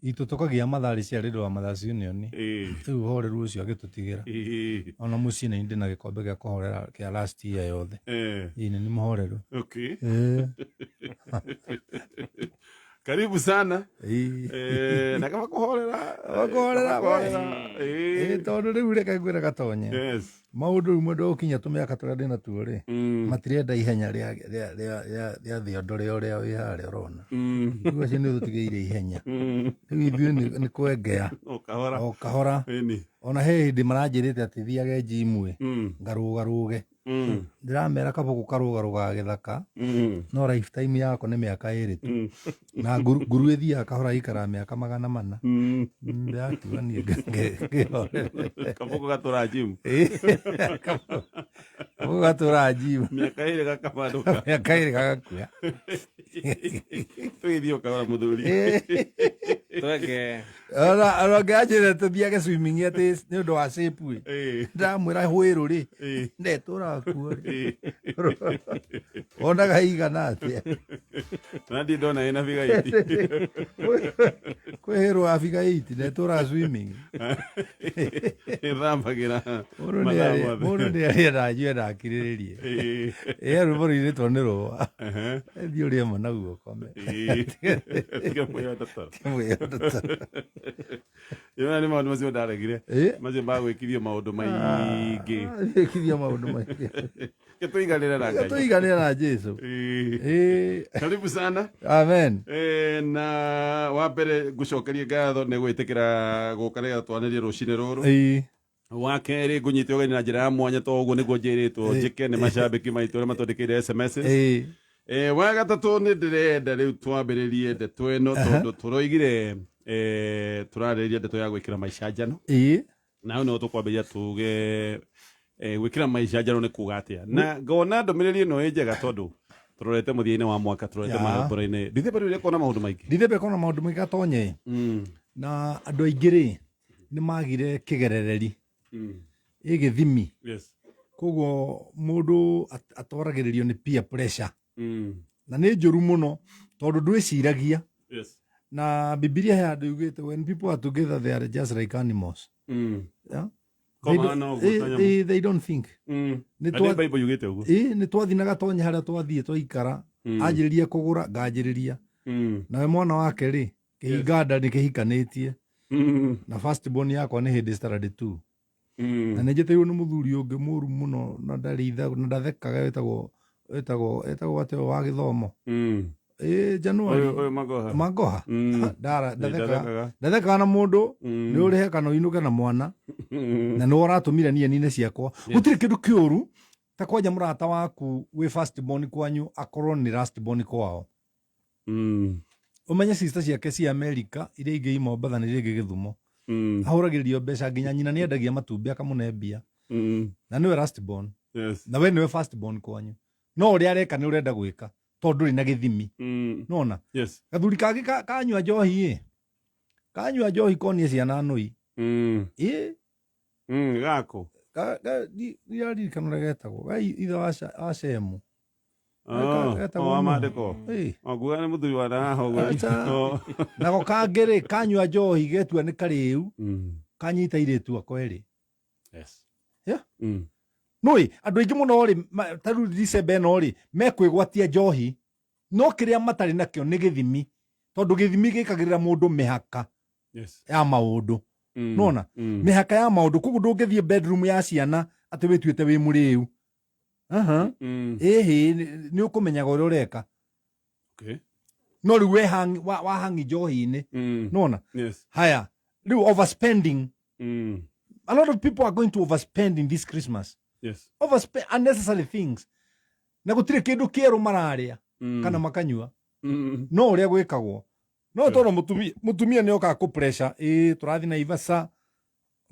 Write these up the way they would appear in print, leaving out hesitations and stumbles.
Itu tukagia mathari cia rindu wa Mothers Union. Riu horeru ucio agitutigera. Ona mucii ni ndi na gikombe gia kuhorera kia last year yothe. Ini ni muhoreru. Okay. Karibu sana. Na kama kuhorera. Tondu riu reke ngwire gatonye. Yes. Maundu mundu ukinya tumiaka turia ndina tuo ri. Matirenda ihenya ria thiondore uria wi haria urona. Riu acio ni tutigeire ihenya. Riu ithuĩ ni kwengea. O kahora. Ona he hindi maranjirite ati thiage jimu ngarugaruge. Ndiramera kabugu karugaruga githaka. No lifetime yako ni miaka 2 tu. Na nguru ithia kahora ikara miaka 400. Ndatiga ni kabugu gatura jimu. Kabugu gatura jimu. Miaka 2 gakamaruka. Miaka 2 gagakuya. Tuithio kahora muthuri. Tweke. Ora ngajire tuthiage swimming ati ni undu wa shape. Ndamwira hwiru ri. Ndetura kuo. Ona gaigana atia. Nandi ndona ina figa 8. Kwehero afika 8 ndetura swimming. Thambagira. Mundu ni ari rajue na kiriririe. Rubo ri tonero. Ethi uri mo naguo kome. Yona ni maundu macio ndaregire. Macio bagwikithio maundu maingi. Gwikithio maundu maingi. Tuiganire na Ngai. Tuiganire na Jesu. Karibu sana. Amen. Na wambere gucokeria ngatho ni gwitikira gukarega twanirie rucine ruru. Wa keri ngunyite ugeni na njira ya mwanya to uguo niguo njiritwo njike ni macambiki maitu aria matwandikire SMS. Wa gatatu ni ndirenda riu twambiririe ndeto ino tondu turoigire turarĩrĩria ndeto ya gwĩkĩra maicanjano. Nayo no tukwambĩrĩria tuge gwĩkĩra maicanjano nĩ kuga atĩa. Na ngona ndũmĩrĩri ĩno ĩ njega tondũ turorete mũthia-inĩ wa mwaka turorete mambura-inĩ. Ndithemba rĩu rĩkona maũndũ maingĩ. Ndithemba ĩkona maũndũ maingĩ gatonye. Na andũ aingĩ rĩ nĩ magire kĩgerereri gĩthimi. Koguo mũndũ atwaragĩrĩrio nĩ peer pressure. Na nĩ njũru mũno tondũ ndwĩciragia. Na Bibilia handũ yugĩte when people are together they are just like animals. They don't think. Nĩ twathinaga tonye harĩa twathiĩ twaikara anjĩrĩria kũgũra nganjĩrĩria. Nawe mwana wake rĩ kĩhinga nda nĩ kĩhikanĩtie. Na first born yakwa nĩ hĩndĩ started 2. Na nĩ njĩtĩirwo nĩ mũthuri ũngĩ mũru mũno na ndarĩ ithagu na ndathekaga wetagwo atĩ wa gĩthomo. Januari Magoha ndathekaga na mũndũ nĩ ũrĩhe kana ũinũke na mwana na nĩ ũratũmire nini ciakwa. Gũtirĩ kĩndũ kĩũru ta kwanja mũrata waku wĩ first born kwanyu akorwo nĩ last born kwao. Ũmenye sister ciake cia Amerika iria ingĩ i Mombatha na iria ingĩ Gĩthumo ahũragĩrio mbeca nginya nyina nĩ endagia matumbĩ akamũne mbia na nĩwe last born na we nĩwe first born kwanyu. No ũrĩa areka nĩ ũrenda gwĩka tondu ri na githimi. Nona gathuri kagi kanyua njohi kanyua njohi konie ciana nui gako yari kanore getagwo gai ithe wa Shemu amandĩko nguga nĩ mũthuri wa naho nako kangĩ kanyua njohi getua nĩ karĩu kanyita irĩtu akwa erĩ. Nui andũ aingĩ mũno rĩ tarũ December ĩno rĩ mekwĩgwatia njohi no kĩrĩa matarĩ nakĩo nĩ gĩthimi tondũ gĩthimi gĩkagĩrĩra mũndũ mĩhaka ya maũndũ. Nona mĩhaka ya maũndũ koguo ndũngĩthiĩ bedroom ya ciana atĩ wĩtuĩte wĩ mũrĩu. Nĩ ũkũmenyaga ũrĩa ũreka. No rĩu wahangi njohi-inĩ. Nona haya rĩu overspending. A lot of people are going to overspend in this Christmas. Overspend unnecessary things. Na gũtirĩ kĩndũ kĩerũ mararĩa kana makanyua. No ũrĩa gwĩkagwo. No tondũ mũtumia nĩ okaga kũ pressure tũrathiĩ Naivasha.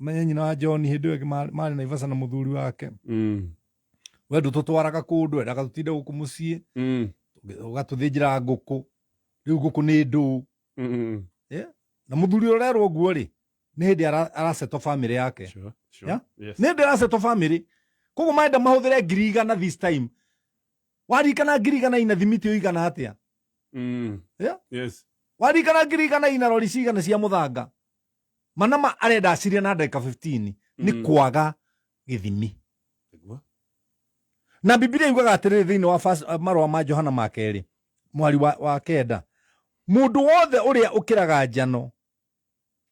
Menye nyina wa John hĩndĩ ĩyo marĩ Naivasha na mũthuri wake. We ndũtũtwaraga kũndũ endaga tũtinde gũkũ mũciĩ. Ũgatũthĩnjĩra ngũkũ. Rĩu ngũkũ nĩ ndũũ. Na mũthuri ũrerwo ũguo rĩ nĩ hĩndĩ arasetwo family yake. Nĩ hĩndĩ arasetwo family. Koguo maenda mahũthĩre 100 this time. Warikana 100 ina thimiti ũigana atĩa? warikana ngirikana ina rori cigana cia muthanga manama arenda aciria na ndagika 15 ni kwaga githimi. Na Biblia yugaga atiriri thiini wa marwa ma Johana makeri mwari wa kenda, mundu wothe uria ukiraga njano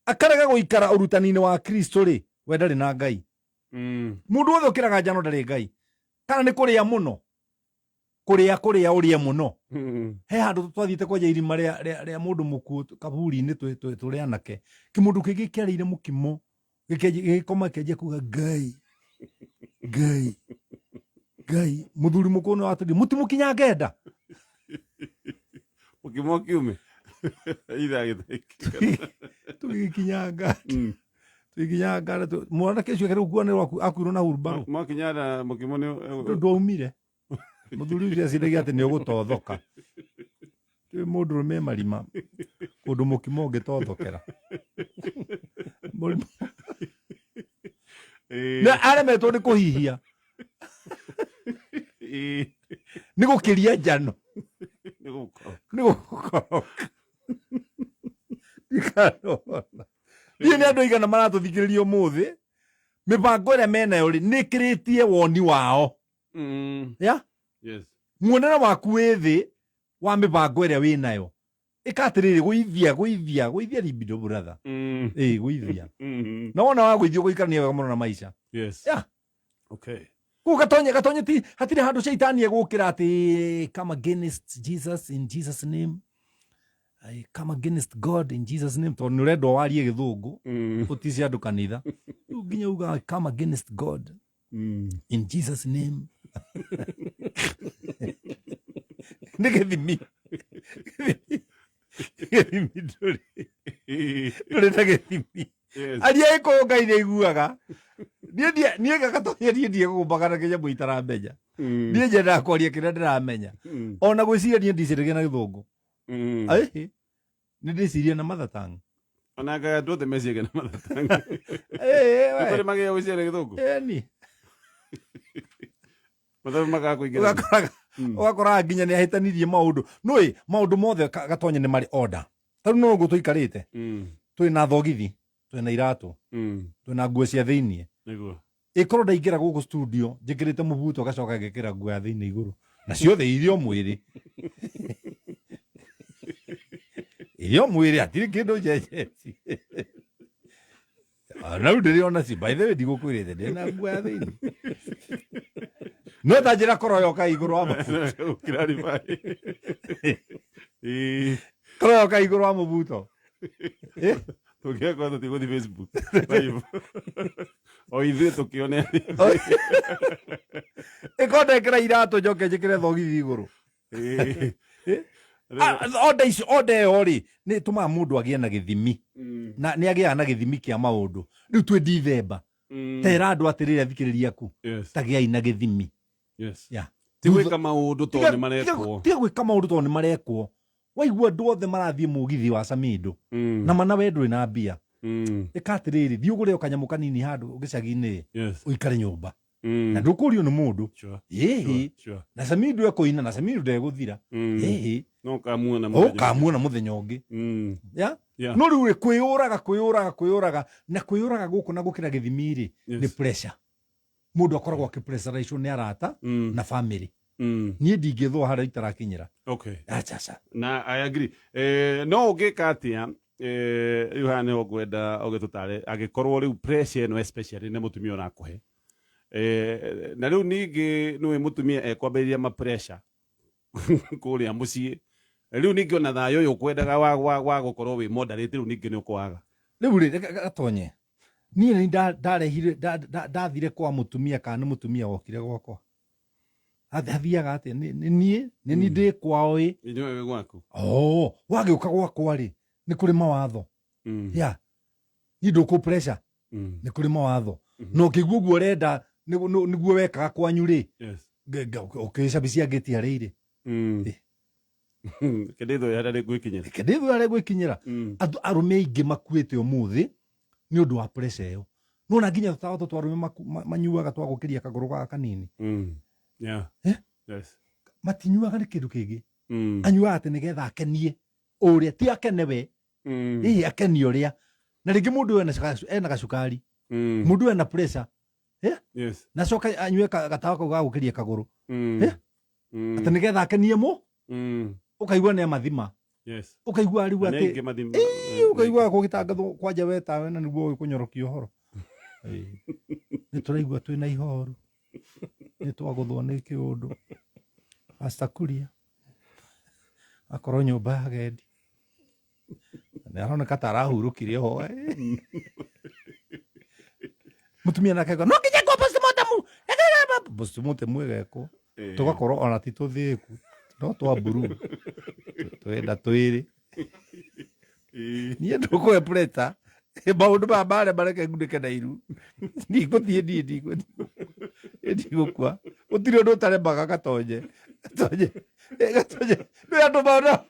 akarega guikara urutani-ini wa Kristo ri we ndari na Ngai. Mundu wothe ukiraga njano ndari Ngai. Kana ni kuria muno kuria uria muno. He handu twathiite kwaja irima ria mundu muku kaburi-ini turi anake kimundu kingi kiarire mukimo gikoma kenje kuga Ngai muthuri muku no aturi mutimukinya ngenda mukimo kiume ida githeki tugikinyanga tugikinyanga mwana kesho kare ukua ne akuiro na urubaro mwakinyana mukimo ni ndwaumire muthuri uria cidagia ati ni ugutothoka twi mundu rume marima kundu mukimo ngitothokera na aremetwo ni kuhihia ni gukiria njano ni gukoroka ikarona ni andu igana maratuthikiriria umuthi mibango ria menayo ri ni kiritie woni wao ya muonera waku withi wa mibango ria winayo ikatiriri guithia libido brother guithia na wona wa guithio guikarania wega muno na maisha ya okay ku gatonye ti hatire handu shaitani egukira ati come against Jesus in Jesus name. I come against God in Jesus name. To nurendo warie githungu utici andu kanitha nginya uga come against God in Jesus name. Nigethimi dore tagethimi aria iko Ngai ni iguaga nie gagatonye die gumbagana kinya muitara menya nie njenda kwaria kira ndiramenya ona gwiciria nie ndiciragia na githungu ai ni ndiciria na mathatangu ona ga ndothe meciagia na mathatangu we kore magia gwiciria githungu ni mathabu magakuingira ugakora nginya ni ahitanirie maundu noi maundu mothe gatonye ni mari order taru no ngo tuikarite twi na thogithi twi na iratu twi na nguo cia thiini niguo ikoro ndaingira guku studio njikirite mubuto gacoka ngekira nguo ya thiini iguru na ciothe irio mwiri atiri kindu jejeci na ndiri ona si by the way ndigukwirite ndina nguo ya thiini no tajira koroyoka iguru wa mubuto clarify koroyoka iguru wa mubuto tukia kwa tuti Facebook live o ithuĩ tukionea ikonde kira iratu njoke njikire thogithi iguru ode ori ni tuma mundu agie na githimi na ni agia na githimi kia maundu riu twi December tera andu atirire thikiriria ku tagia na githimi tigwika maundu to ni marekwo tigwika maundu to ni marekwo waigua andu othe marathie mugithi wa Samido na mana wendwe na mbia ikatiriri thiugure okanyamu kanini handu gicagi-ini uikare nyumba na ndukurio ni mundu na Samido ekoina na Samido ndeguthira no kamuona muthenya ungi no riu kwiyuraga na kwiyuraga guku na gukira githimiri ni pressure mundu akoragwo akipressurization ni arata na family nie ndingithwo haria itarakinyira acha na I agree no ugika atia riu hane ogwenda ogitutare agikorwo riu pressure no especially ne mutumia ona kuhe na riu ningi nui mutumia ekwambiriria ma pressure kuria mucii riu ningi ona thayo uyu kwendaga wa gukorwo wi moderate riu ningi ni ukwaga riu ri gatonye nie ni ndarehire ndathire kwa mutumia kana mutumia wokire gwakwa athiaga ati ni ndi kwao inyo gwaku wagiuka gwakwa ri ni kuri mawatho ni nduku pressure ni kuri mawatho no kiguo guo renda niguo wekaga kwanyu ri ukicabisia ngeti harire keditho yare gwikinyira andu arume ingi makuite umuthi ni undu wa pressure yo nona nginya tutawa twarume manyuaga twagukiria kaguru ga kanini matinyuaga ni kindu kingi anyuaga ati nigetha akenie uria ti akenewe akeni uria na ringi mundu ena gacukari mundu ena pressure yes na coka anyue gatawa kau ga gukiria kaguru ati nigetha akenie ukaigua ni mathima yes ukaigua riu ati ukaigua kugitangathwo kwanja weta we na niguo ukunyorokio horo ni turaigua twina ihoru ni twaguthwo ni kiundu Pastor Kuria akoro nyumba ya gendi ni aroneka tarahurukire ho mutumia nake no nginya kwa postmortem mwegeko tugakorwo ona ti tuthiku no twa buru twenda twiri nie ndukwe preta maundu ma bare bareke ngundike na iru ndiguthie ndigukwa utiri undu utaremaga gatonye ni andu mauna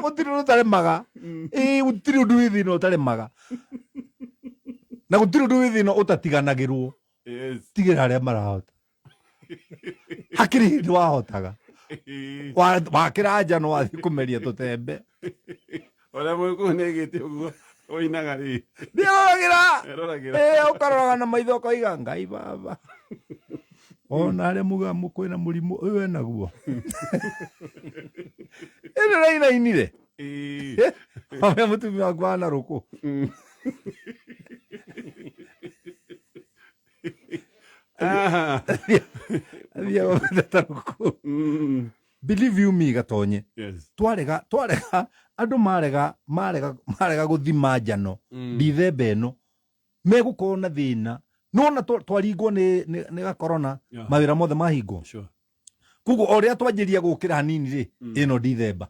utiri undu utaremaga utiri undu withino utaremaga na gutiri undu withino utatiganagirwo tigira aria marahota hakiri hindi wahotaga wakira nja no wathi kumeria tutembe ora mwiku negete uguo oinaga ri ndiroragira ukaroraga na maitho koiga ngai baba ona aria muga mukwina murimu uyu enaguo ene raina inire ame mutumia wangu ana ruku believe you me gatonye twarega andu marega guthima njano Dithemba ino megukorwo na thina nona twaringwo ni ga corona mawira mothe mahingo kuguo oria twanjiria gukira hanini ri ino Dithemba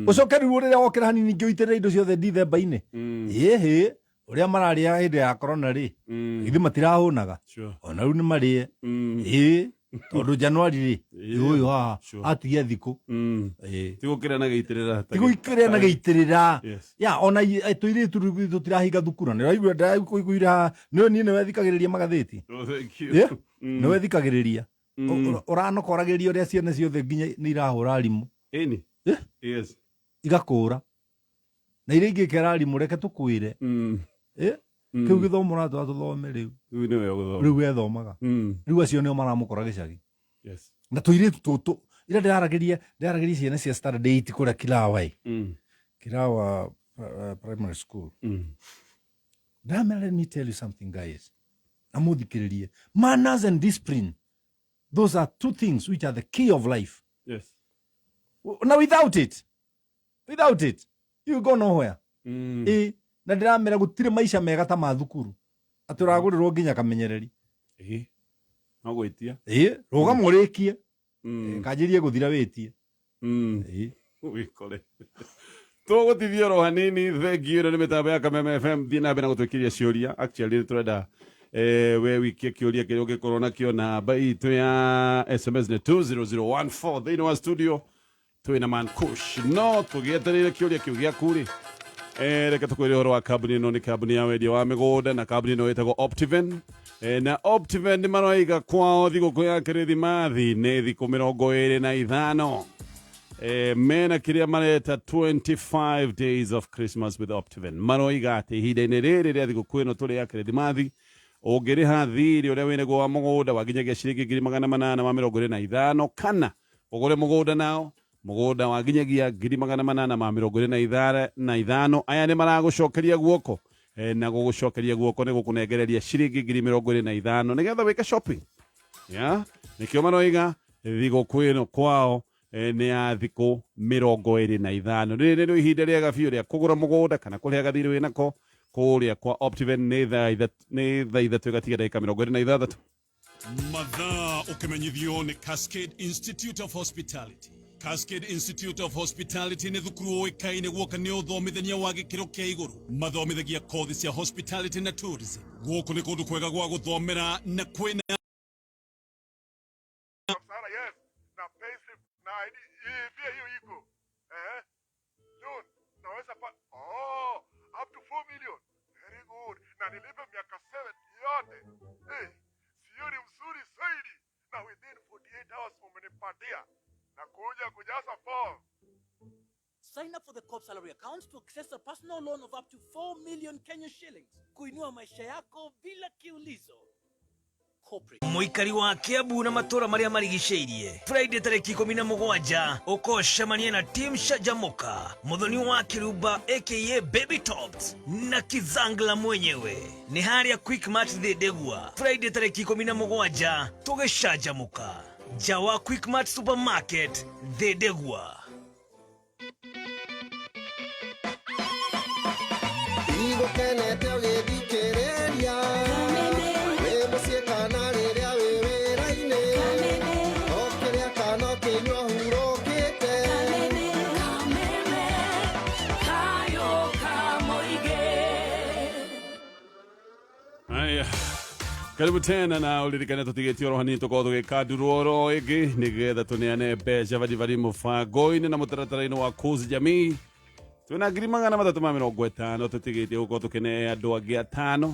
ucoke riu riria wokira hanini ngioitirira indo ciothe Dithemba ini ehe uria mararia hindi ya corona ri ithi matirahunaga ona riu ni marie tondu Januari ri uyu atigia thiku tigukira na geitirira ya ona tuiri tutirahinga thukuru ni raigua ndaikuiguira no ni wethikagiriria magatheti no wethikagiriria uranokoragiria uria ciana ciothe nginya ni irahura rimu yes igakura na iria ingi kerarimũ reke tukwire kiu githomo ratwa tuthome riu ethomaga riu acio nio maramukora gicagi na tuiritu tutu ira ndiraragiria ciana cia standard 8 kuria Kirawa primary school let me tell you something guys amuthikiririe manners and discipline, those are two things which are the key of life. Yes. Now without it you go nowhere. Na ndiramera gutire maisha mega ta mathukuru aturagurirwo nginya kamenyereri no gwitia roga murikie kanjirie guthira witie wikore tugutithio ro hanini thengio ino ni mitambo ya Kameme FM thina mbere na gutwikiria ciuria actually turenda we wikie kiuria kiria ungikorwo nakio na baitu ya SMS ni 20014 thini wa studio twina man kush no tugieterere kiuria kiu giaku ri reke tukwire horo wa kambuni ino ni kambuni ya wendia wa migunda na kambuni ino itagwo Optiven na Optiven ni maroiga kwao thiguku ya kirithimathi ni thiku 25 mena kiria mareta 25 days of Christmas with Optiven maroiga ati ihinda-ini riri ria thiguku ino turi ya kirithimathi ungiriha thiri uria winaguo wa mugunda waginyagia ciringi 825 kana ugure mugunda nao mugunda waginyagia 825 aya ni maragucokeria guoko na gugucokeria guoko ni gukunengereria ciringi 25 nigetha wike shopping nikio maroiga thiguku ino kwao ni ya thiku 25 riri ni ihinda riega biu ria kugura mugunda kana kuria gathiri winako kuria kwa Optiven ni thaa ithatu igatiga ndagika 26 mathaa ukimenyithio ni Cascade Institute of Hospitality. Cascade Institute of Hospitality ni thukuru uikaine guoka ni uthomithania wa gikiro kia iguru mathomithagia kothi cia hospitality na tourism guoku ni kundu kwega gwa guthomera na kwina up to 4 million. Very good. Na nilipe miaka 7 yote. Sio ni mzuri zaidi. Na within 48 hours umenipatia. Na kuja kujaza form. Sign up for the COP salary account to access a personal loan of up to 4 million Kenya shillings. Kuinua maisha yako bila kiulizo. Muikari wa Kiambu na matura maria marigiceirie Friday tariki 17 ukocemania na team Shajamoka muthoni wa Kiruba aka Baby Tops na Kizangla mwenyewe ni haria Quickmart Thedegua Friday tariki 17 tugeshajamuka Jawa Quickmart Supermarket Thedegua. Karibu tena na ulirikana tutigĩtie oro hanini tũkorwo tũgĩkandurwo oro ĩngĩ nĩgetha tũneane mbeca bari mũbango-inĩ na mũtaratara-inĩ wa Kuzi Jamii. Twĩna 350 tũtigĩtie gũkorwo tũkĩne andũ angĩ 5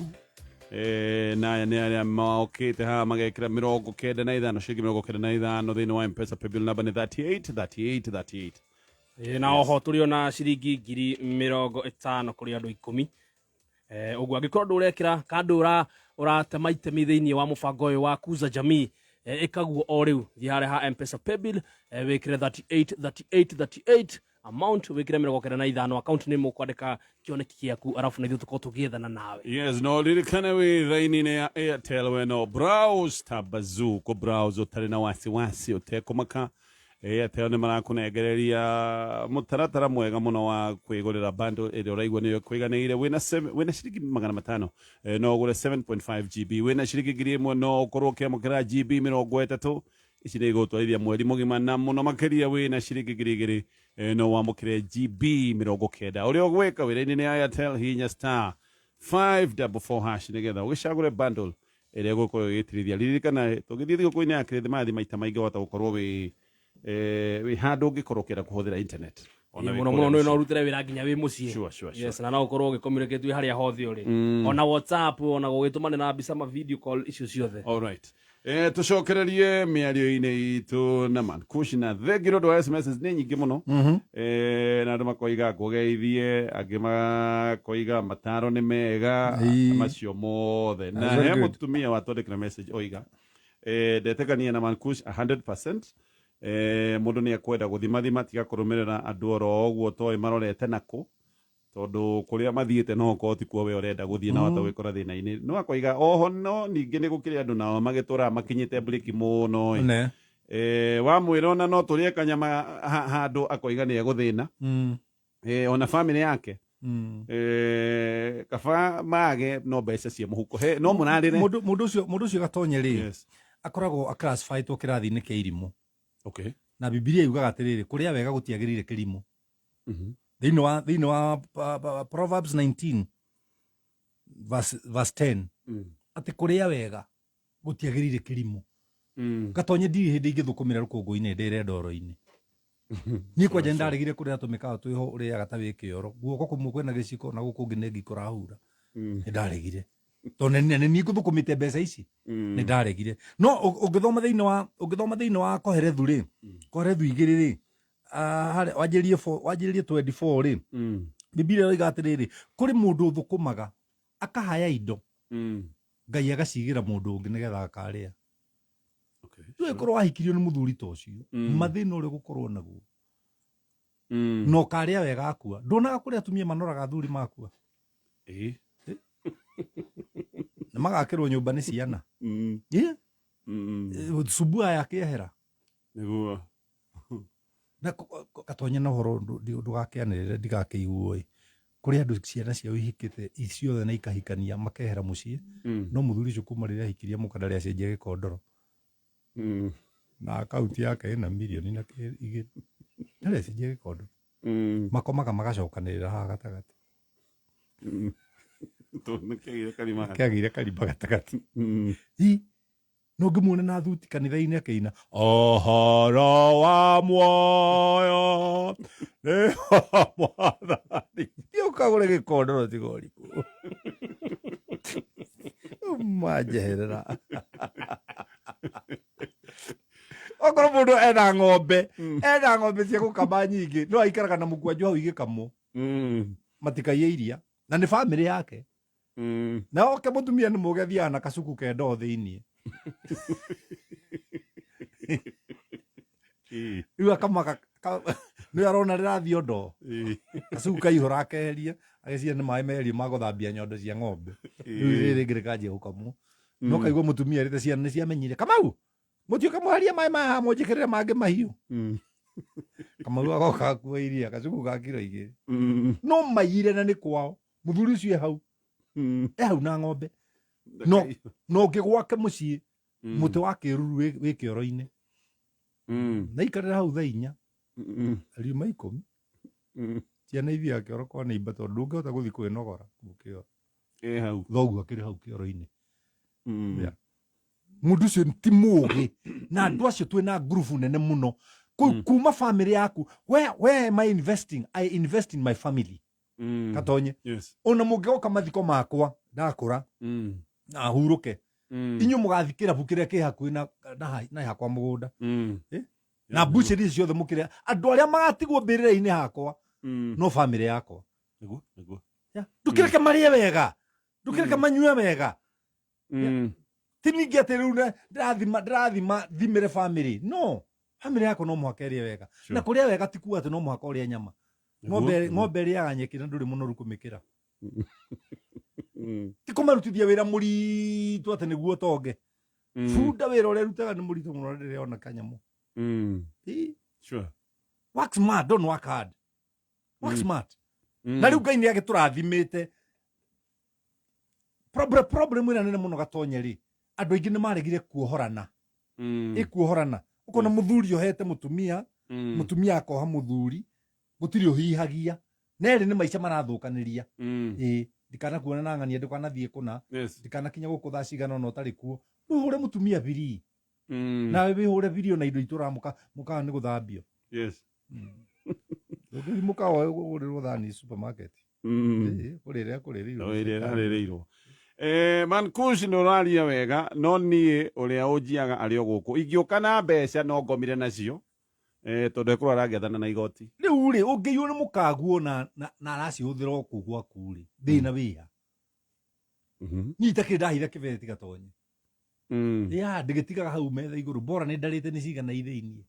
na aya nĩ arĩa mokĩte haha magekĩra 95 ciringi 95 thĩinĩ wa M-Pesa paybill number nĩ 383838. Na oho tũrĩ ona ciringi 50,000 kũrĩ andũ 10. Ũguo angĩkorwo ndũrekĩra kandũ ũratema itemi thĩinĩ wa mũbango ũyũ wa Kuza Jamii ĩkaguo o rĩu thiĩ harĩa ha M-Pesa paybill wĩkĩre 383838 amount wĩkĩre 95 account nĩ mũkwandĩka kĩoneki gĩaku arabu na ithuĩ tũkorwo tũgĩethana nawe. Yes, no ririkane wĩ raini-inĩ ya Airtel weno browse tab Bazoo kũ browse ũtarĩ na wasiwasi ũtekũmaka. Airtel nĩ marakũnengereria mũtaratara mwega mũno wa kwĩgũrĩra bundle ĩrĩa ũraigua nĩyo kwĩganĩire wĩna ciringi 500 no ũgũre 7.5 GB wĩna ciringi 1,000 no ũkorwo ũkĩamũkĩra GB 30 ici nĩ igũtwarithia mweri mũgima na mũno makĩria wĩna ciringi 2,000 no wamũkĩre GB 90 ũrĩa ũgwĩka wĩra-inĩ ya Airtel hihinya *544# nĩgetha ũgĩcagũre bundle ĩrĩa ũgũkorwo ũgĩtirithia. Ririkana tũgĩthiĩ thigũkũ-inĩ ya Kirithimathi maita maingĩ wahota gũkorwo wĩ handũ ũngĩkorwo ũkĩenda kũhũthĩra internet mũno mũno no ũrutĩre wĩra nginya wĩ mũciĩ. Yes, na no ũkorwo ũgĩcommunicate harĩa hothe ũrĩ ona WhatsApp ona gũgĩtũmanĩra mbica ma video call icio ciothe. All right. Tũcokererie mĩario-inĩ itũ na Mankush na thengi nĩ ũndũ wa SMS nĩ nyingĩ mũno na andũ makoiga ngũgeithie angĩ makoiga mataro nĩ mega macio mothe na he mũtumia watwandĩkĩra message oiga ndetekania na Mankush 100%. Mũndũ nĩ akwenda gũthima tiga kũrũmĩrĩra andũ oro ũguo toĩ marorete nakũ tondũ kũrĩa mathiĩte no okorwo ti kuo we ũrenda gũthiĩ na wata gwĩkora thĩna-inĩ. No akoiga oho no ningĩ nĩ gũkĩrĩ andũ nao magĩtũraga makinyĩte breki mũno wamwĩra ona no tũrĩe kanyama handũ akoiga nĩ egũthĩna ona family yake kaba mage no mbeca cia mũhuko no mũrarĩre mũndũ ũcio gatonye rĩ akoragwo aclassifyĩtwo kĩrathi-inĩ kĩa irimũ. Okay. Na Biblia yugaga atĩrĩrĩ kũrĩa wega gũtiagĩrĩire kĩrimũ. Thĩinĩ wa Proverbs 19 verse 10 atĩ kũrĩa wega gũtiagĩrĩire kĩrimũ. Gatonye ndirĩ hĩndĩ ingĩthũkũmĩra rũkũngũ-inĩ ndĩre ndoro-inĩ. Niĩ kwanja nĩndaregire kũrĩa tũmĩkaga twĩho ũrĩaga ta wĩ kĩoro guoko kũmwe kwĩna gĩciko na gũkũ kũngĩ nĩ ngiko rahura. Nĩndaregire tondũ nĩ ngũthũkũmĩte mbeca ici nĩndaregire. No ũngĩthoma thĩinĩ wa Koherethu rĩ Koherethu 2 rĩ wanjĩrĩrie 24 rĩ Biblia yoiga atĩrĩrĩ kũrĩ mũndũ ũthũkũmaga akahaya indo Ngai agacigĩra mũndũ ũngĩ nĩgetha akarĩa. Ndũĩkorwo wahikirio nĩ mũthuri ta ũcio mathĩna ũrĩa gũkorwo naguo no karĩa wega akua. Ndonaga kũrĩa atumia manoraga athuri makua na magakĩrwo nyũmba nĩ ciana subua yakĩehera nĩguo na gatonye na ũhoro ndũgakĩanĩrĩre ndigakĩiguo kũrĩ andũ ciana ciao ihikĩte ciothe na ikahikania makehera mũciĩ no mũthuri ũcio kuma rĩrĩa ahikirie mũka ndarĩ acenjia gĩkondoro na akaunti yake ĩna milioni na 2 ndarĩ acenjia gĩkondoro makomaga magacokanĩrĩra haha gatagatĩ kĩagĩire karima gatagatĩ no ngĩmuona na thuti kanitha-inĩ akĩina ũhoro wa muoyo nĩ wa Mwathani ũkagũre gĩkondoro tiga ũrikũ manjeherera Okorwo mundu ena ng'ombe cia gukama nyingi no aikaraga na mukwanju hau igikamwo matikaiye iria na ni family yake na oke mutumia ni mugethiaga na kacuku kendo thiini riu akamaka ni arona rirathio ndo kacuku kaihura akeheria agecia ni mai meri maguthambia nyondo cia ng'ombe riu riri ngirikanjia gukamwo no kaigua mutumia rite ciana ni ciamenyire Kamau mutioka muharia mai ma munjikirire mangi mahiu Kamau agoka kuwa iria kacuku ga kiro 2 no maiyire na ni kwao muthuri ucio hau hau na ng'ombe no ngigwake mucii muti wa kiruru wi kioro-ini na ikarira hau thaa 4 riuma 10 ciana ithia kioro kwa neiba tondu ndungihota guthi kwinogora gukio hau thoguo akiri hau kioro-ini mundu ucio ti mugi na andu acio twina ngurubu nene muno kuma family yaku where am I investing? I invest in my family katonye ona mungigoka mathiko makwa ndakura na huruke inyu mugathikira bukire ki hakuhi na hakwa mugunda na buciri ciothe mukire andu aria magatigwo mbirire-ini hakwa no family yakwa niguo ndukireke marie wega ndukireke manyue wega tiningi ati riu ndirathima thimire family no family yako no muhaka irie wega na kuria wega ti kuga ati no muhaka urie nyama ng'ombe iriaga nyeki na nduri munoru kumikira ti kumarutithia wira muritu ati niguo tonge funda wira uria rutaga ni muritu muno riria ona kanyamu sure work smart don't work hard work smart na riu Ngai ni agiturathimite problem ira nene muno gatonye ri andu aingi ni maregire kuohorana ikuohorana ukona muthuri ohete mutumia mutumia akoha muthuri gutiri uhihagia neri ni maica marathukaniriia ndikana kuona na ng'ania ndikana thie kuna ndikana kinya guku thaa cigana no utari kuo uhure mutumia biri nawe wihure video na indo ituramuka muka ni guthambio ndio muka uri thani supermarket kuririrwo Mankush no raria wega no nie uria ujiaga ari o guku ingiuka na mbeca no ngomire nacio tondu ekura ragiathana na igoti riu ri ungiyu ni mukaguo na aracihuthira oku gwaku ri thina wiha nyita kindahitha kibeti gatonye ya ndigitigaga hau metha iguru bora ni ndarite ni cigana ithiini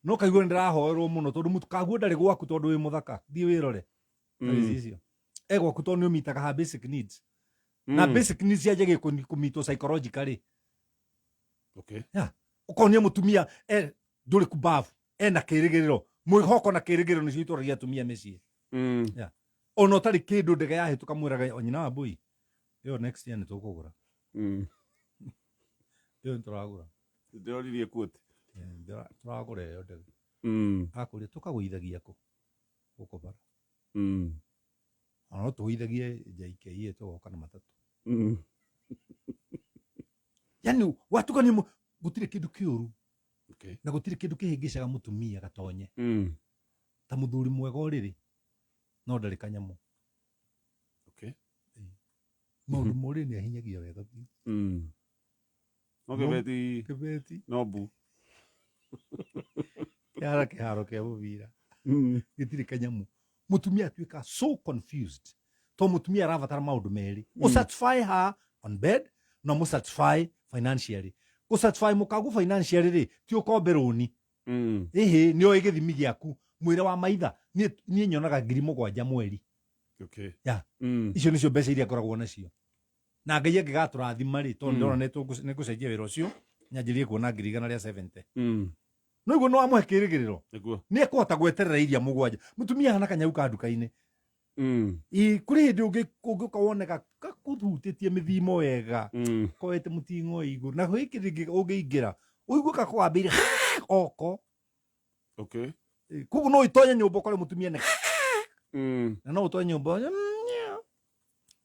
no kaigua ndirahoerwo muno tondu mukaguo ndari gwaku tondu wi muthaka thie wirore icio ego kutonio mitaga ha basic needs na basic needs yaje kumito psychologically ukonia mutumia nduri kubavu na kirigiriro mwihoko na kirigiriro ni citoro gia tumia mecii ono tari kindu ndege yahituka mwiraga onyina wa bui yo next year ni tukugura yo nturagura ndoririe kuote turagura yo ndege akuri tukaguithagia ku gukobara ano tuithagie JKE tugoka na matatu yani watukani gutire kindu kiuru na gutire kindu kihingicaga mutumia gatonye ta muthuri mwega uriri no ndari kanyamu maundu muri ni ahinyagia wega kibeti no bu yara kiharo kia buvira gitire kanyamu mutumia atuika so confused to mutumia aravatara maundu meri satisfy her on bed no mu satisfy financially satisfy mukagu financially ri ti ukomberoni ni o igithimi giaku mwire wa maitha ni nyonaga 7,000 mweri icio nicio mbeca iria ngoragwo nacio na Ngai angigатurathima ri tondu ndona ni gucenjia wira ucio nyanjirie kuona 170 no iguo no amuhe kirigiriro ni ekuhota gweterera iria 7 mutumia hana kanyau ka nduka-ini kuri hindi ungiuka woneka gakuthutitie mithimo wega koete mutingo iguru na gwikirigi ungiingira uigua kakwambire oko kugu no itonye nyumba kore mutumia ne na no utonye nyumba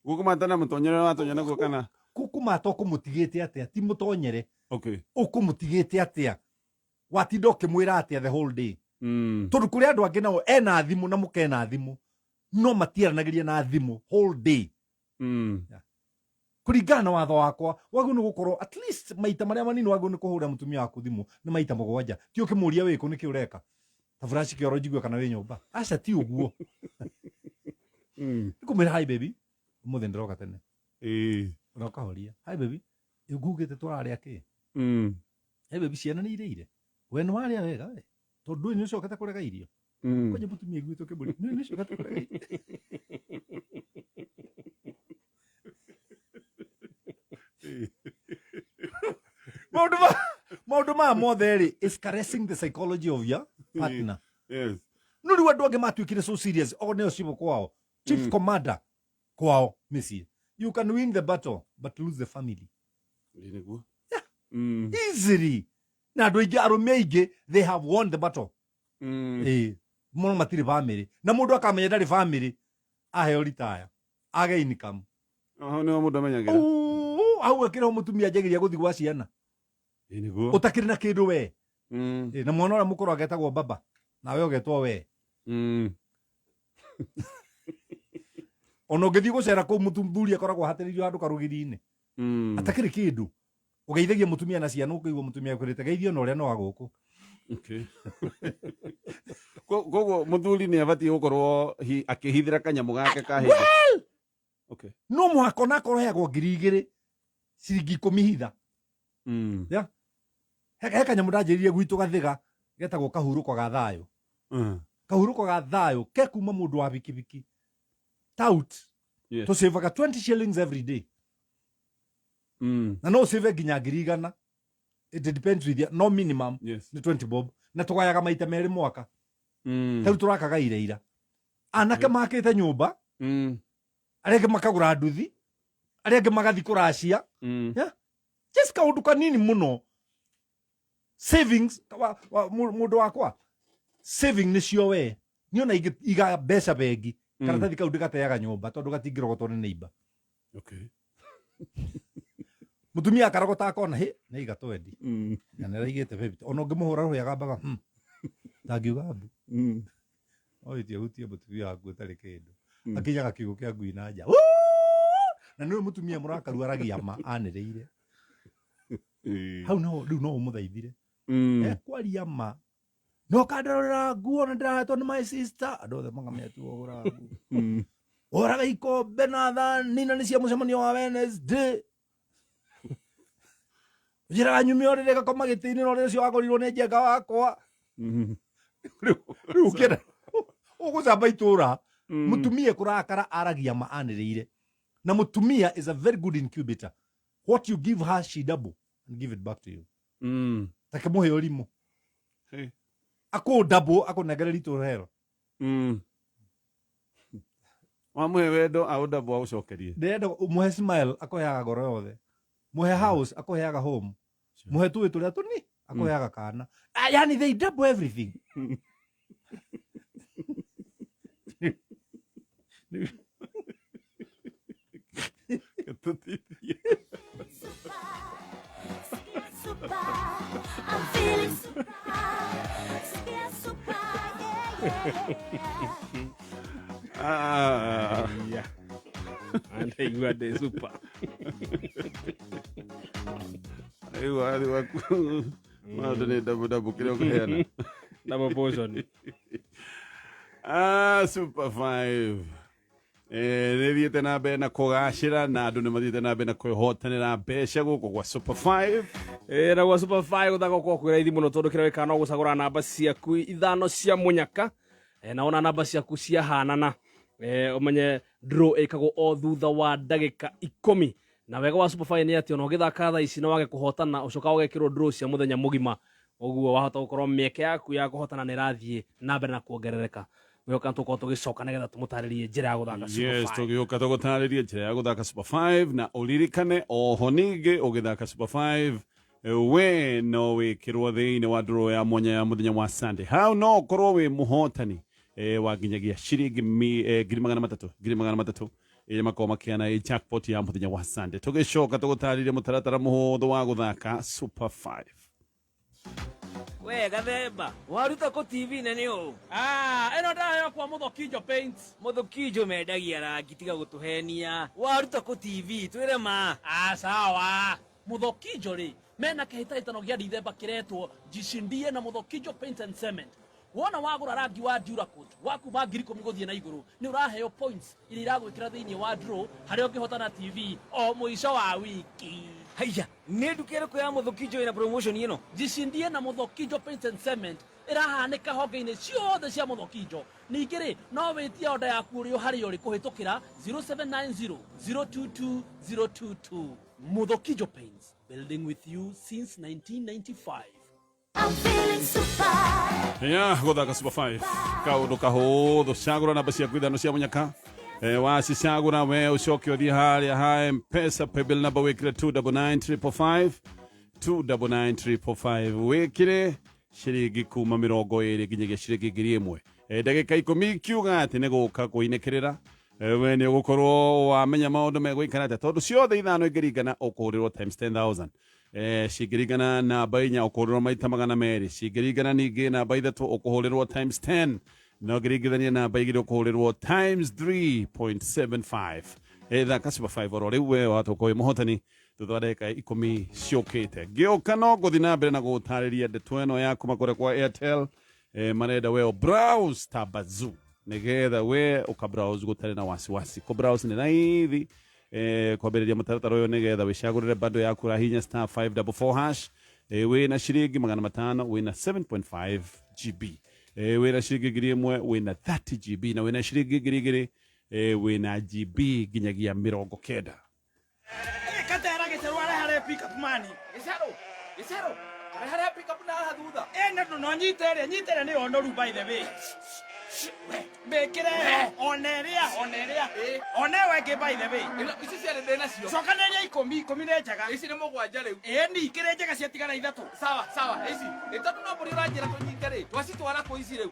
gukumata mutonyere watonya naguo kana kukumata ukumutigite atia ti mutonyere ukumutigite atia watinda ukimwira atia the whole day tondu kuri andu angi nao ena thimu na mukena thimu no matiaranagiria na thimu whole day kuringana watho wakwa wagu ni gukorwo at least maita maria manini wagu ni kuhura mutumia waku thimu ni maita 7 ti ukimuria wiku niki ureka ta flash kioro jigwe kana wi nyumba aca ti uguo kumira hi baby umuthe ndiroka tene uroka horia hi baby igugite turaria ki hi baby ciana ni ireire we no aria wega we tondu ni ucio kata kurega irio koje mutumia igwito kiburi ni ucio kata kurega Maundu ma mothe is caressing the psychology of your partner. Yes. No riu andu angi matuikire so serious o neo cibo kwao chief commander kwao missy you can win the battle but lose the family. Niguo. Yeah. Easily. Na andu aingi arume aingi they have won the battle. Mono matiri family na mundu akamenya ndari family aheo retire age income. No mundu amenyagira. Au akira mutumia jagiria guthi gwa ciana. Niguo. Utakiri na kindu we. Na mwana ora mukuru agetagwo baba nawe ugetwo we. Ono ngithi gucera ku mutumburi akoragwo hatiririo handu karugiri-ini. Atakiri kindu. Ugeithagia mutumia na ciana ukigwa mutumia kurite geithio no ria no aguku. Okay. Gogo muthuri ni abati gukorwo akihithira kanyamu gake kahindi. Okay. No muhako na korwo heagwo 2,000 ciringi 10 hitha. Yeah. Heka kanyamu ndajiririe gwitu gathiga getagwo kahuruko ga thayo. Kahuruko ga thayo ke kuma mundu wa bikibiki. Tout. Yes. To save 20 shillings every day. Na no save ginya 100. It depends with you. No minimum. Yes. Ni 20 bob. Na tugayaga maita meri mwaka. Tau turakaga ira. Anake makite nyumba. Arege makagura nduthi. Arege magathi kuracia. Yeah. Just kaundu kanini muno. Savings mundu wakwa. Saving ni cio we. Niona iga mbeca bengi. Karatathi kau ndikateaga nyumba tondu gatingirogotwo ni neighbor. Okay. Mutumia akarogota akona he na igatwendi. Na niraigite 50. Ono ngimuhura ruhi agambaga tangiuga mbu. Oi tie hutie mutumia waku tari kindu. Akinyaga kiugo kia ngui na nja. Na niwe mutumia murakaru aragia ma anireire. Hau no umuthaithire. Kwaria ma. No kandarora nguo na ndirahetwo ni my sister. Andu othe magametu ogura nguo. Oraga ikombe na thani na ni cia mucemanio wa Wednesday. Njira nyumi orire gakoma gitini no rio cio wakorirwo ni njenga wakwa. Riu kira ugucamba itura mutumia kurakara aragia ma anireire. Na mutumia is a very good incubator. What you give her she double and give it back to you. Take muhe orimu. Hey. Ako double ako negereri to hero. Wamuhe wendo au double au cokerie. Ndendo muhe smile ako yaga goro yothe. Muhe house ako yaga home. Muhe tuwe turia tuni ako yaga kana. Yani they double everything. I'm feeling super, super, yeah. And you are the super. You are the one. Madone double kilo kuheana. Double portion. Super 5. Nithiĩte na mbere na kũgacĩra na andũ nĩ mathiĩte na mbere na kwĩhotanĩra mbeca gũkũ gwa Super 5. Na gwa Super 5 gũthaka gũkorwo kwĩ raithi mũno tondũ kĩrĩa wĩkaga no gũcagũra namba ciaku 5 cia mũnyaka na ona namba ciaku ciahanana ũmenye draw ĩkagwo o thutha wa ndagĩka 10 na wega wa Super 5 nĩ atĩ ona ũgĩthaka thaa ici no wage kũhotana ũcoka ũgekĩrwo draw cia mũthenya mũgima ũguo wahota gũkorwo mĩeke yaku ya kũhotana nĩ ĩrathiĩ na mbere na kuongerereka. Mweoka tuko tugicoka nigetha tumutaririe njira ya guthaka Super 5. Yes, tugioka tugutaririe njira ya guthaka Super 5 na uririkane oho ningi ugithaka Super 5 we no wikirwo thiini wa draw ya mwanya ya muthenya wa Sunday. How no korwo wi muhotani wa nginyagia ciringi 300,000 ile makoma kiana jackpot ya muthenya wa Sunday. Tugicoka tugutaririe mutaratara muhuthu wa guthaka Super 5. We gathemba waruta ko TV nene o eno ndayo kwa Muthokinjo Paints. Muthokinjo mendagia rangi tiga gutuhenia waruta ko TV twire ma Sawa Muthokinjo ri mena kahitaitano gia Dithemba kiretwo jishindie na Muthokinjo Paints and Cement. Wona wagura rangi wa Duracoat waku ba 10,000 guthie na iguru ni uraheo points iri iragwikira thiini wa draw haria ungihotana TV o muico wa wiki. Haya ni ndukere ko ya Muthokinjo ina promotion ino jishindie na Muthokinjo Paints and Cement irahanika honge-ini ciothe cia Muthokinjo. Ningĩ rĩ no wĩtie order yaku ũrĩ harĩ ũrĩ kũhĩtũkĩra 0790 022 022. Muthokinjo Paints, building with you since 1995. I'm feeling super. Ya gothaka Super 5 kaundu kahuthu cagura namba ciaku ithano cia munyaka wacicagura we ucoke uthie haria ha M-Pesa paybill number wikire 299555 299555 wikire ciringi kuma 20 nginyagia ciringi 1000 ndagika 10 kiuga ati ni guka kuinekirira we ni ugukorwo wamenya maundu megwikara ati tondu ciothe ithano ingiringana ukurirwo times 10,000 cingĩringana namba 4 ũkũhũrĩrwo maita 200 cingĩringana ningĩ namba 3 ũkũhũrĩrwo times 10 no ngĩringithania namba 2 ũkũhũrĩrwo times 3.75 thaka Super 5 oro rĩu we watũkwo wĩ mũhotani thutha wa ndagĩka 10 ciũkĩte ngĩũka no ngũthiĩ na mbere na gũtarĩria ndeto ĩno yaku makũrĩa kwa Airtel marenda we browse Tabazoo nĩgetha we ũkabrowse gũtarĩ na wasiwasi kũbrowse nĩ raithi kwambĩrĩria mũtaratara ũyũ nĩgetha wĩcagũrĩre bando yaku rahinya star 544# wĩna ciringi 500 wĩna 7.5 GB wĩna ciringi 1,000 wĩna 30 GB na wĩna ciringi 2,000 wĩna GB nginyagia 90. Katera gĩcerũ arehare pick up mani gĩcerũ arehare pick up na thutha no nyitere nĩ onoru by the way Bekire oneria onewe ke by the way ici ciarĩ ndĩna cio cokanĩria 10 nĩ njega ici nĩ mũgwanja rĩu ni ikĩrĩ njega ciatigana ithatũ sawa ici ĩtatũ no mbũri ũranjĩra tũnyite rĩ twacitwara kũ ici rĩu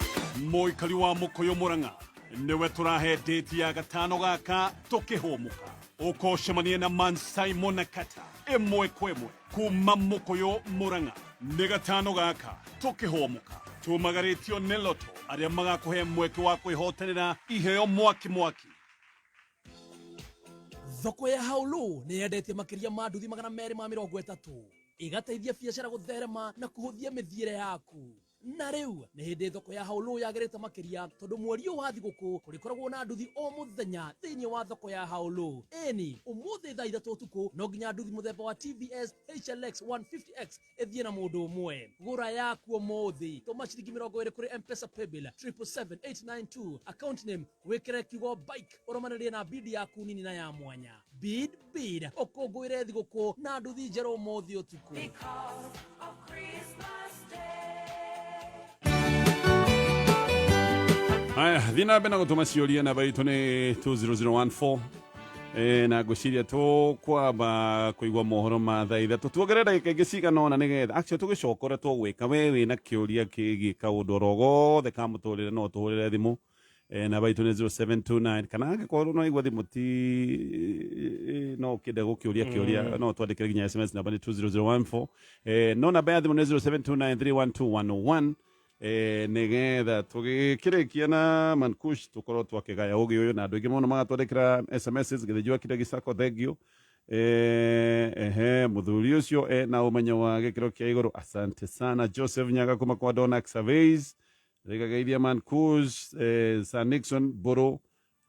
Mũikari wa Mũkũyũ Mũrang'a niwe tũrahe ndĩti ya gatano gaka tũkĩhũmũka ũkocemania na Mansai Monakata ĩmwe kwa ĩmwe kuma Mũkũyũ Mũrang'a nĩ gatano gaka tũkĩhũmũka tumagarĩtio nĩ Loto arĩa magakũhe mweke wa kwĩhotanĩra iheo mwaki Thoko ya Haulu nĩ yendetie makĩria ma nduthi 230 ĩgateithia biacara gũtherema na kũhũthia mĩthiĩre yaku. Na rĩu nĩ hĩndĩ thoko ya Haulu yagĩrĩte makĩria tondũ mweri ũyũ wa thigũkũ kũrĩkoragwo na nduthi o mũthenya thĩinĩ wa thoko ya Haulu. Ĩni ũmũthĩ thaa 3 ũtukũ no nginya nduthi mũthemba wa TVS HLX 150X ĩthiĩ na mũndũ ũmwe. Gũra yaku ũmũthĩ tũma ciringi 20 kũrĩ M-Pesa paybill 77892 account name wĩkĩre kiugo bike ũrũmanĩrĩrie na bid yaku nini na ya mwanya. Bid ũkũngũĩre thigũkũ na nduthi njerũ ũmũthĩ ũtukũ. Haya, thina bena gũtũma ciũria namba itũ nĩ 20014 na ngwĩciria tũkwamba kũigua mohoro ma thaa ithatũ tuongerere ndagĩka ingĩ cigana ũna nĩgetha actually tũgĩcokore twagwĩka we wĩna kĩũria kĩgiĩ kaũndũ oro gothe ka mũtũrĩre no tũhũrĩre thimũ namba itũ nĩ 0729 kana angĩkorwo no igua thimũ ti no kĩende gũkĩũria kĩũria no twandĩkĩre nginya SMS namba nĩ 20014 no namba ya thimũ nĩ 0729312101 nĩgetha tũgĩkĩrĩkia na Mankush tũkorwo twakĩgaya ũgĩ ũyũ na andũ aingĩ mũno magatwandĩkĩra SMS gĩthĩnjua kĩrĩa gĩcako thengio mũthuri ũcio na ũmenyo wa gĩkĩro kĩa igũrũ asante sana Joseph Nyaga kuma kwa Donax Surveys rĩgageithia Mankush Sir Nixon Boro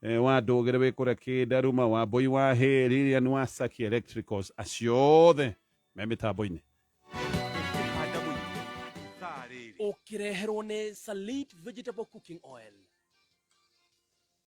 wa ndũgĩre wĩ kũrĩa Kĩndaruma wa Mbũi wa Hay Lilian wa Saki Electricals aciothe me mĩtambo-inĩ ũkĩreherwo nĩ Salit Vegetable Cooking Oil.